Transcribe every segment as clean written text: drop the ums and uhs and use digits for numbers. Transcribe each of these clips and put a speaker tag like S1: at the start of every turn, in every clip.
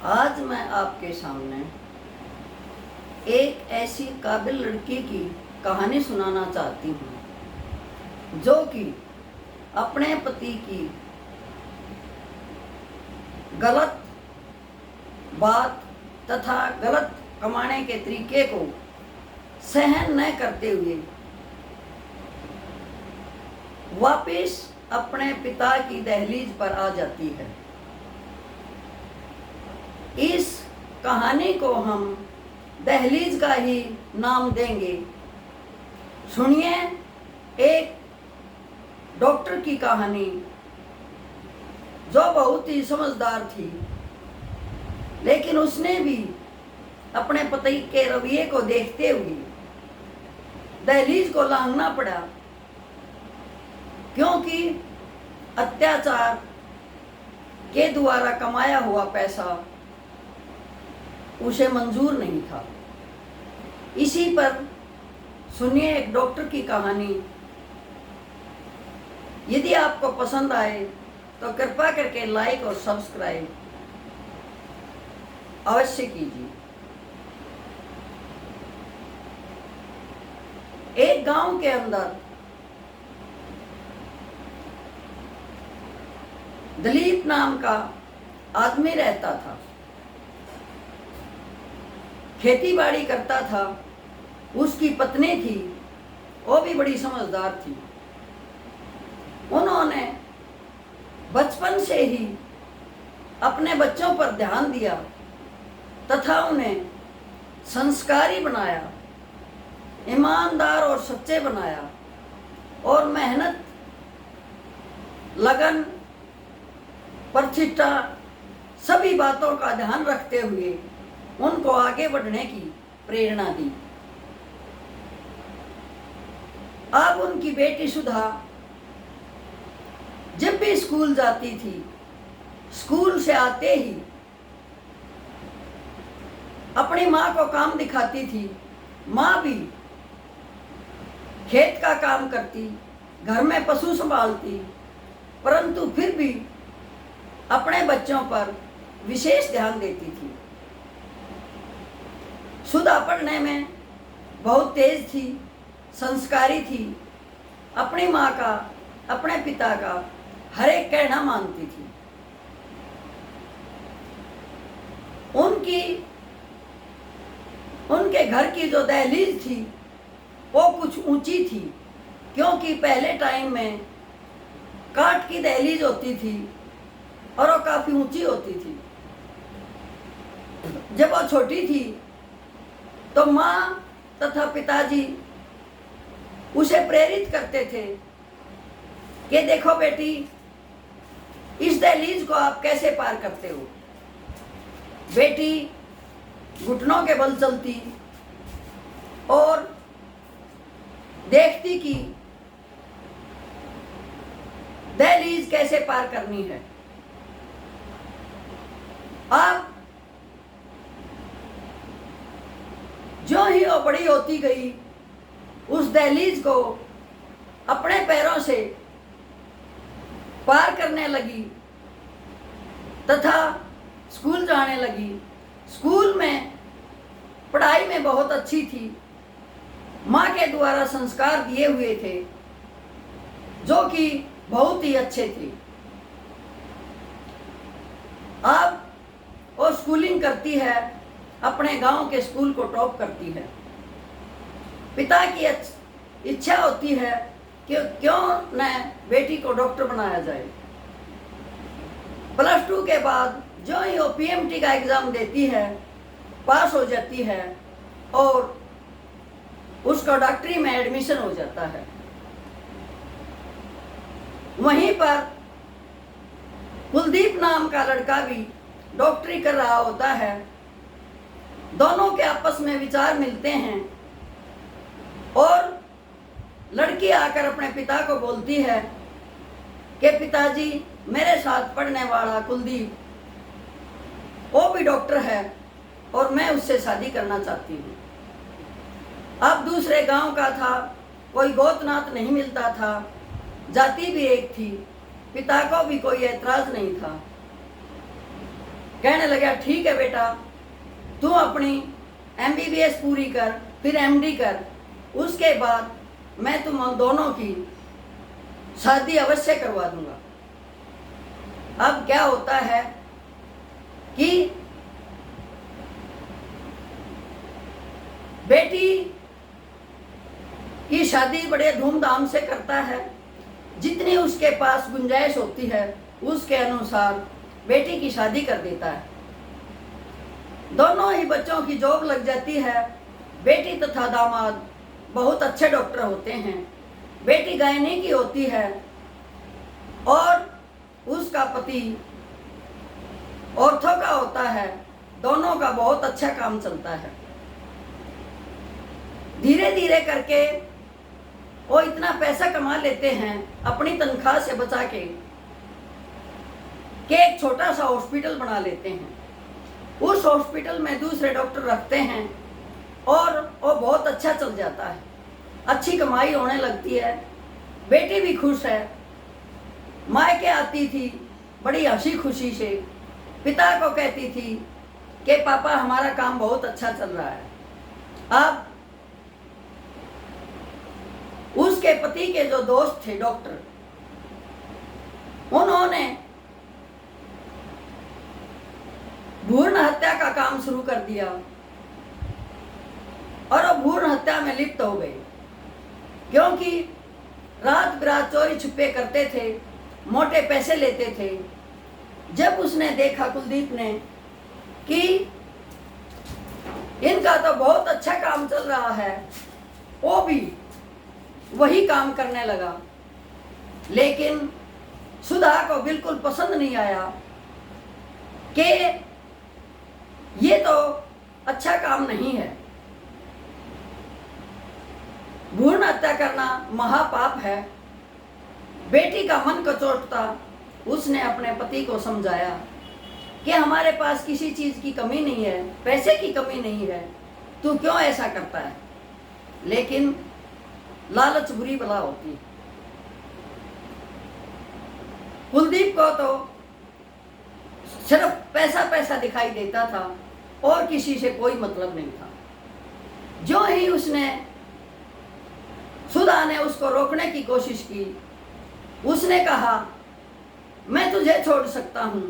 S1: आज मैं आपके सामने एक ऐसी काबिल लड़की की कहानी सुनाना चाहती हूँ जो कि अपने पति की गलत बात तथा गलत कमाने के तरीके को सहन न करते हुए वापिस अपने पिता की दहलीज पर आ जाती है। इस कहानी को हम दहलीज का ही नाम देंगे। सुनिए एक डॉक्टर की कहानी जो बहुत ही समझदार थी, लेकिन उसने भी अपने पति के रवैये को देखते हुए दहलीज को लांघना पड़ा, क्योंकि अत्याचार के द्वारा कमाया हुआ पैसा उसे मंजूर नहीं था। इसी पर सुनिए एक डॉक्टर की कहानी। यदि आपको पसंद आए तो कृपया करके लाइक और सब्सक्राइब अवश्य कीजिए। एक गांव के अंदर दिलीप नाम का आदमी रहता था। खेती बाड़ी करता था। उसकी पत्नी थी, वो भी बड़ी समझदार थी। उन्होंने बचपन से ही अपने बच्चों पर ध्यान दिया तथा उन्हें संस्कारी बनाया, ईमानदार और सच्चे बनाया और मेहनत, लगन, प्रतिष्ठा सभी बातों का ध्यान रखते हुए उनको आगे बढ़ने की प्रेरणा दी। अब उनकी बेटी सुधा जब भी स्कूल जाती थी, स्कूल से आते ही अपनी माँ को काम दिखाती थी। माँ भी खेत का काम करती, घर में पशु संभालती, परंतु फिर भी अपने बच्चों पर विशेष ध्यान देती थी। सुधा पढ़ने में बहुत तेज थी, संस्कारी थी, अपनी माँ का, अपने पिता का हर एक कहना मानती थी। उनके घर की जो दहलीज थी वो कुछ ऊंची थी, क्योंकि पहले टाइम में काठ की दहलीज होती थी और वो काफी ऊंची होती थी। जब वो छोटी थी तो माँ तथा पिताजी उसे प्रेरित करते थे कि देखो बेटी, इस दहलीज को आप कैसे पार करते हो। बेटी घुटनों के बल चलती और देखती कि दहलीज कैसे पार करनी है। अब जो ही वो बड़ी होती गई, उस दहलीज को अपने पैरों से पार करने लगी तथा स्कूल जाने लगी। स्कूल में पढ़ाई में बहुत अच्छी थी। माँ के द्वारा संस्कार दिए हुए थे जो कि बहुत ही अच्छे थे। अब वो स्कूलिंग करती है, अपने गांव के स्कूल को टॉप करती है। पिता की इच्छा होती है कि क्यों न बेटी को डॉक्टर बनाया जाए। +2 के बाद जो ही वो PMT का एग्ज़ाम देती है, पास हो जाती है और उसका डॉक्टरी में एडमिशन हो जाता है। वहीं पर कुलदीप नाम का लड़का भी डॉक्टरी कर रहा होता है। दोनों के आपस में विचार मिलते हैं और लड़की आकर अपने पिता को बोलती है कि पिताजी, मेरे साथ पढ़ने वाला कुलदीप, वो भी डॉक्टर है और मैं उससे शादी करना चाहती हूँ। अब दूसरे गांव का था, कोई गोतनात नहीं मिलता था, जाति भी एक थी, पिता को भी कोई ऐतराज नहीं था। कहने लगा ठीक है बेटा, तू अपनी MBBS पूरी कर, फिर MD कर, उसके बाद मैं तुम दोनों की शादी अवश्य करवा दूंगा। अब क्या होता है कि बेटी की शादी बड़े धूमधाम से करता है, जितनी उसके पास गुंजाइश होती है उसके अनुसार बेटी की शादी कर देता है। दोनों ही बच्चों की जॉब लग जाती है। बेटी तथा दामाद बहुत अच्छे डॉक्टर होते हैं। बेटी गायनी की होती है और उसका पति ऑर्थो का होता है। दोनों का बहुत अच्छा काम चलता है। धीरे धीरे करके वो इतना पैसा कमा लेते हैं अपनी तनख्वाह से बचा के कि एक छोटा सा हॉस्पिटल बना लेते हैं। उस हॉस्पिटल में दूसरे डॉक्टर रखते हैं और वो बहुत अच्छा चल जाता है। अच्छी कमाई होने लगती है। बेटी भी खुश है। मायके आती थी बड़ी हंसी खुशी से, पिता को कहती थी कि पापा हमारा काम बहुत अच्छा चल रहा है। अब उसके पति के जो दोस्त थे डॉक्टर, उन्होंने भ्रूण हत्या का काम शुरू कर दिया और वो भ्रूण हत्या में लिप्त हो गए, क्योंकि रात बिरात चोरी छुपे करते थे, मोटे पैसे लेते थे। जब उसने देखा कुलदीप ने कि इनका तो बहुत अच्छा काम चल रहा है, वो भी वही काम करने लगा। लेकिन सुधा को बिल्कुल पसंद नहीं आया कि ये तो अच्छा काम नहीं है। भ्रूण हत्या करना महापाप है। बेटी का मन कचोटता उसने अपने पति को समझाया कि हमारे पास किसी चीज की कमी नहीं है, पैसे की कमी नहीं है, तू क्यों ऐसा करता है। लेकिन लालच बुरी बला होती है। कुलदीप को तो सिर्फ पैसा पैसा दिखाई देता था और किसी से कोई मतलब नहीं था। जो ही सुधा ने उसको रोकने की कोशिश की, उसने कहा मैं तुझे छोड़ सकता हूँ,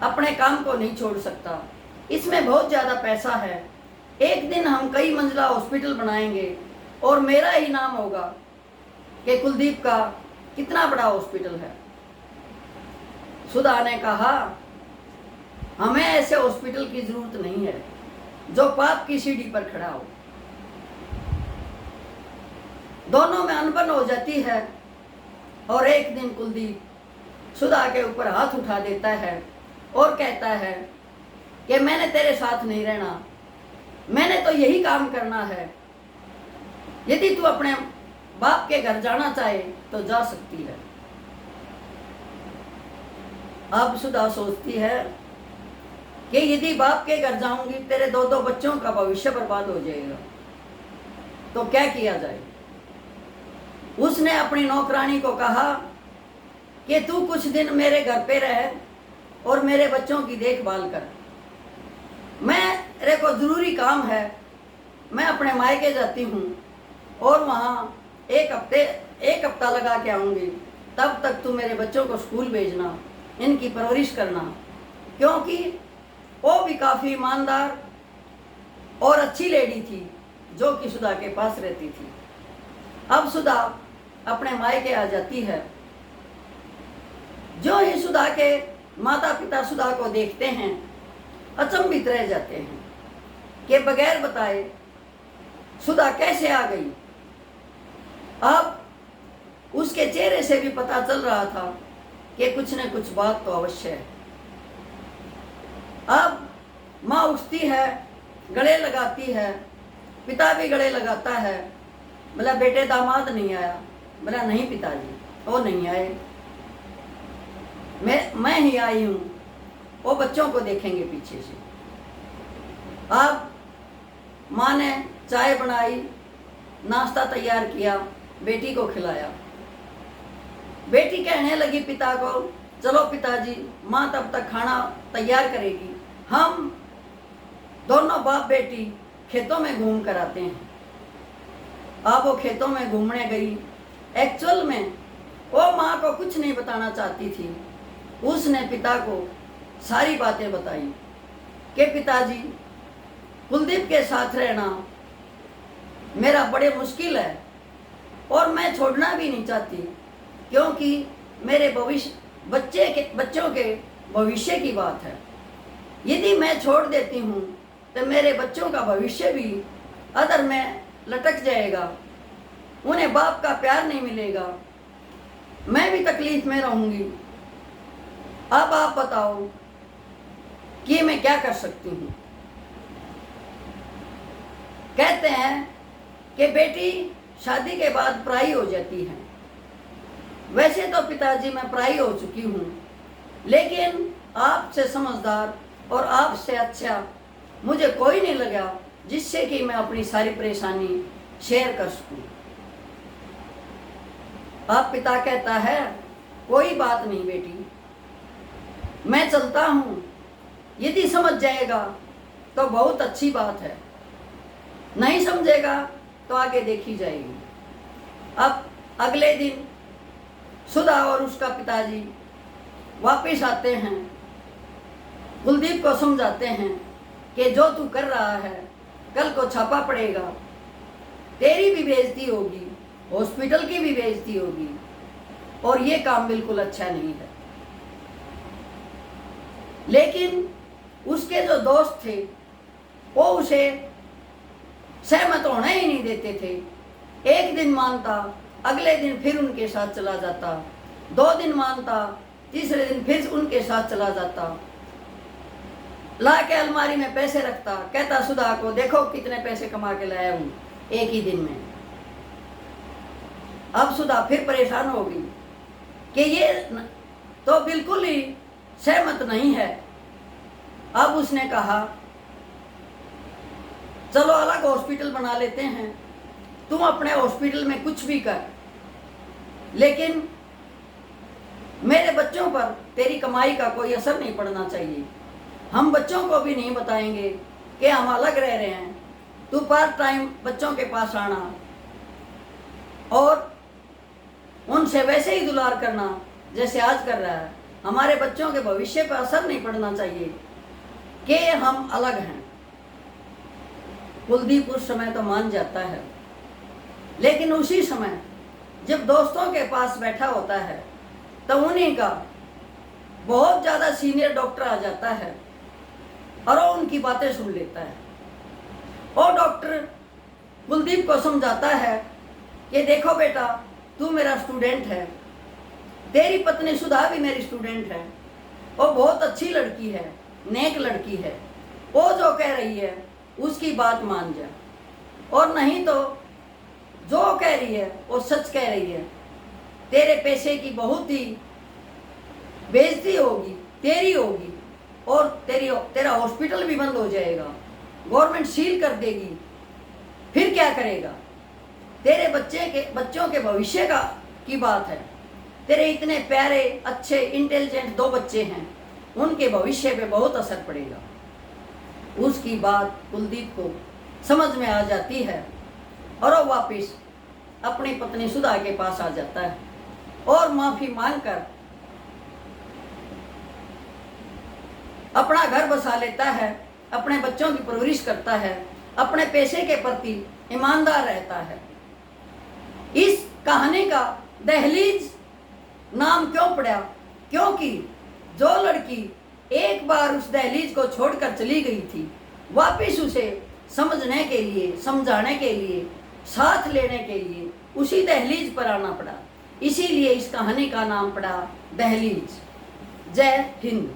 S1: अपने काम को नहीं छोड़ सकता। इसमें बहुत ज़्यादा पैसा है। एक दिन हम कई मंजिला हॉस्पिटल बनाएंगे और मेरा ही नाम होगा कि कुलदीप का कितना बड़ा हॉस्पिटल है। सुधा ने कहा हमें ऐसे हॉस्पिटल की जरूरत नहीं है जो पाप की सीढ़ी पर खड़ा हो। दोनों में अनबन हो जाती है और एक दिन कुलदीप सुधा के ऊपर हाथ उठा देता है और कहता है कि मैंने तेरे साथ नहीं रहना, मैंने तो यही काम करना है। यदि तू अपने बाप के घर जाना चाहे तो जा सकती है। अब सुधा सोचती है कि यदि बाप के घर जाऊंगी तेरे दो दो बच्चों का भविष्य बर्बाद हो जाएगा, तो क्या किया जाए। उसने अपनी नौकरानी को कहा कि तू कुछ दिन मेरे घर पे रह और मेरे बच्चों की देखभाल कर। मेरे को जरूरी काम है, मैं अपने मायके जाती हूँ और वहाँ एक हफ्ता लगा के आऊँगी। तब तक तू मेरे बच्चों को स्कूल भेजना, इनकी परवरिश करना, क्योंकि वो भी काफ़ी ईमानदार और अच्छी लेडी थी जो कि सुधा के पास रहती थी। अब सुधा अपने मायके आ जाती है। जो ही सुधा के माता पिता सुधा को देखते हैं अचंभित रह जाते हैं कि बगैर बताए सुधा कैसे आ गई। अब उसके चेहरे से भी पता चल रहा था कि कुछ न कुछ बात तो अवश्य है। अब माँ उठती है, गले लगाती है, पिता भी गले लगाता है। बोला बेटे दामाद नहीं आया। बोला नहीं पिताजी वो नहीं आए, मैं ही आई हूँ, वो बच्चों को देखेंगे पीछे से। अब माँ ने चाय बनाई, नाश्ता तैयार किया, बेटी को खिलाया। बेटी कहने लगी पिता को चलो पिताजी, माँ तब तक खाना तैयार करेगी, हम दोनों बाप बेटी खेतों में घूम कर आते हैं। अब वो खेतों में घूमने गई। एक्चुअल में वो माँ को कुछ नहीं बताना चाहती थी। उसने पिता को सारी बातें बताई कि पिताजी, कुलदीप के साथ रहना मेरा बड़े मुश्किल है और मैं छोड़ना भी नहीं चाहती, क्योंकि मेरे बच्चों के भविष्य की बात है। यदि मैं छोड़ देती हूँ तो मेरे बच्चों का भविष्य भी अदर में लटक जाएगा, उन्हें बाप का प्यार नहीं मिलेगा, मैं भी तकलीफ में रहूँगी। अब आप बताओ कि मैं क्या कर सकती हूँ। कहते हैं कि बेटी शादी के बाद पराई हो जाती है। वैसे तो पिताजी मैं पराई हो चुकी हूँ, लेकिन आपसे समझदार और आपसे अच्छा मुझे कोई नहीं लगा जिससे कि मैं अपनी सारी परेशानी शेयर कर सकूँ। अब पिता कहता है, कोई बात नहीं बेटी, मैं चलता हूँ, यदि समझ जाएगा तो बहुत अच्छी बात है, नहीं समझेगा तो आगे देखी जाएगी। अब अगले दिन सुधा और उसका पिताजी वापस आते हैं, कुलदीप को समझाते हैं कि जो तू कर रहा है कल को छापा पड़ेगा, तेरी भी बेइज्जती होगी, हॉस्पिटल की भी बेइज्जती होगी, और ये काम बिल्कुल अच्छा नहीं है। लेकिन उसके जो दोस्त थे वो उसे सहमत होने ही नहीं देते थे। एक दिन मानता, अगले दिन फिर उनके साथ चला जाता, 2 दिन मानता, तीसरे दिन फिर उनके साथ चला जाता। ला के अलमारी में पैसे रखता, कहता सुधा को, देखो कितने पैसे कमा के लाया हूँ एक ही दिन में। अब सुधा फिर परेशान हो गई कि ये तो बिल्कुल ही सहमत नहीं है। अब उसने कहा, चलो अलग हॉस्पिटल बना लेते हैं, तुम अपने हॉस्पिटल में कुछ भी कर, लेकिन मेरे बच्चों पर तेरी कमाई का कोई असर नहीं पड़ना चाहिए। हम बच्चों को भी नहीं बताएंगे कि हम अलग रह रहे हैं, तू पार्ट टाइम बच्चों के पास आना और उनसे वैसे ही दुलार करना जैसे आज कर रहा है। हमारे बच्चों के भविष्य पर असर नहीं पड़ना चाहिए कि हम अलग हैं। कुलदीप उस समय तो मान जाता है, लेकिन उसी समय जब दोस्तों के पास बैठा होता है तो उन्हीं का बहुत ज़्यादा सीनियर डॉक्टर आ जाता है और वो उनकी बातें सुन लेता है। और डॉक्टर कुलदीप को समझाता है कि देखो बेटा, तू मेरा स्टूडेंट है, तेरी पत्नी सुधा भी मेरी स्टूडेंट है, वो बहुत अच्छी लड़की है, नेक लड़की है, वो जो कह रही है उसकी बात मान जा, और नहीं तो जो कह रही है वो सच कह रही है। तेरे पैसे की बहुत ही बेइज्जती होगी, तेरी होगी, और तेरा हॉस्पिटल भी बंद हो जाएगा, गवर्नमेंट सील कर देगी, फिर क्या करेगा? तेरे बच्चों के भविष्य की बात है। तेरे इतने प्यारे, अच्छे, इंटेलिजेंट 2 बच्चे हैं, उनके भविष्य पे बहुत असर पड़ेगा। उसकी बात कुलदीप को समझ में आ जाती है और वो वापिस अपनी पत्नी सुधा के पास आ जाता है और माफी मांगकर अपना घर बसा लेता है, अपने बच्चों की परवरिश करता है, अपने पैसे के प्रति ईमानदार रहता है। इस कहानी का दहलीज नाम क्यों पड़ा? क्योंकि जो लड़की एक बार उस दहलीज को छोड़कर चली गई थी, वापिस उसे समझने के लिए, समझाने के लिए, साथ लेने के लिए उसी दहलीज पर आना पड़ा। इसीलिए इस कहानी का नाम पड़ा दहलीज। जय हिंद।